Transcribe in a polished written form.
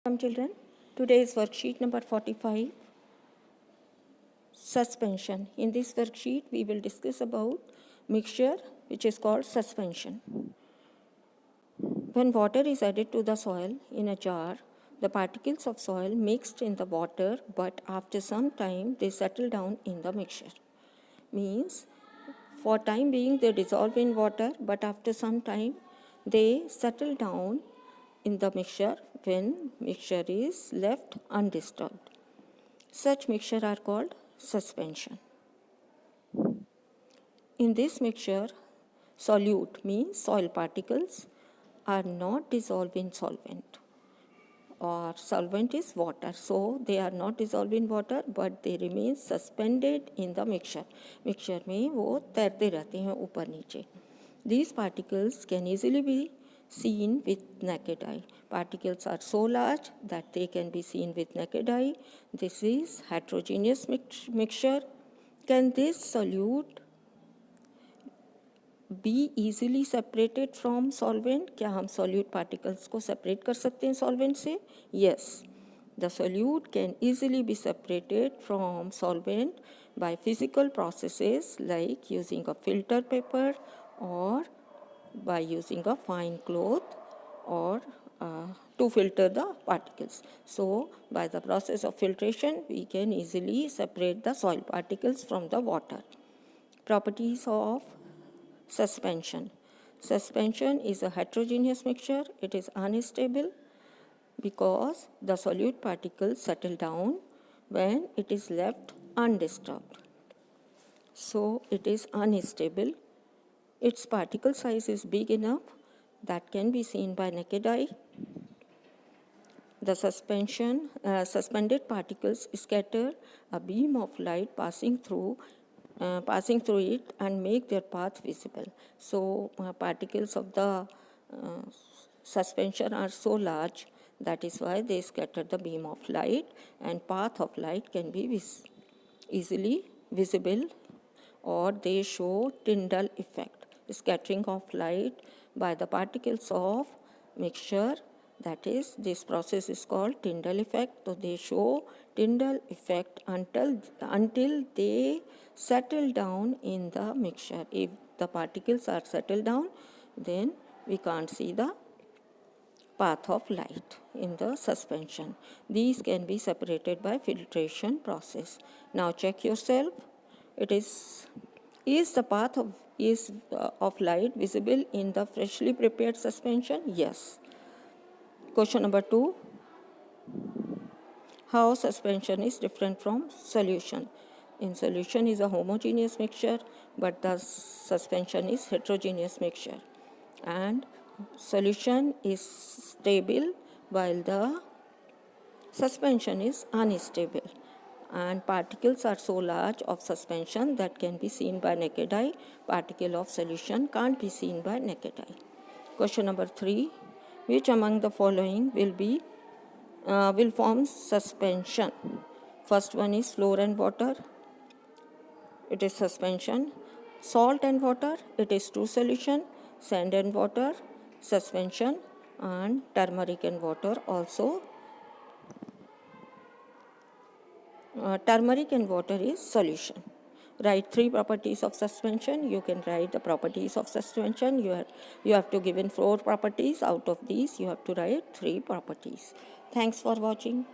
Welcome children. Today is worksheet number 45, suspension. In this worksheet, we will discuss about mixture which is called suspension. When water is added to the soil in a jar, the particles of soil mixed in the water, but after some time they settle down in the mixture. Means for time being they dissolve in water, but after some time they settle down in the mixture when mixture is left undisturbed. Such mixture are called suspension. In this mixture, solute means soil particles are not dissolved in solvent, or solvent is water, so they are not dissolved in water but they remain suspended in the mixture. Mixture में वो तैरते रहते हैं ऊपर नीचे. These particles can easily be seen with naked eye. Particles are so large that they can be seen with naked eye. This is heterogeneous mixture. Can this solute be easily separated from solvent? क्या हम solute particles को separate कर सकते हैं solvent से? Yes. The solute can easily be separated from solvent by physical processes like using a filter paper or by using a fine cloth or to filter the particles. So, by the process of filtration, we can easily separate the soil particles from the water. Properties of suspension. Suspension is a heterogeneous mixture. It is unstable because the solute particles settle down when it is left undisturbed. So, it is unstable. Its particle size is big enough that can be seen by naked eye. The suspended particles scatter a beam of light passing through it and make their path visible. So, particles of the suspension are so large, that is why they scatter the beam of light, and path of light can be easily visible, or they show Tyndall effect, scattering of light by the particles of mixture. That is, this process is called Tyndall effect. So they show Tyndall effect until they settle down in the mixture. If the particles are settled down, then we can't see the path of light in the suspension. These can be separated by filtration process. Now check yourself. It is the path of light visible in the freshly prepared suspension? Yes. Question number 2. How suspension is different from solution? In solution is a homogeneous mixture, but the suspension is heterogeneous mixture. And solution is stable while the suspension is unstable. And particles are so large of suspension that can be seen by naked eye. Particle of solution can't be seen by naked eye. Question number 3. Which among the following will form suspension? First one is flour and water. It is suspension. Salt and water, it is true solution. Sand and water, suspension. And turmeric and water also. Turmeric and water is solution. Write 3 properties of suspension. You can write the properties of suspension. You have to given 4 properties. Out of these, you have to write 3 properties. Thanks for watching.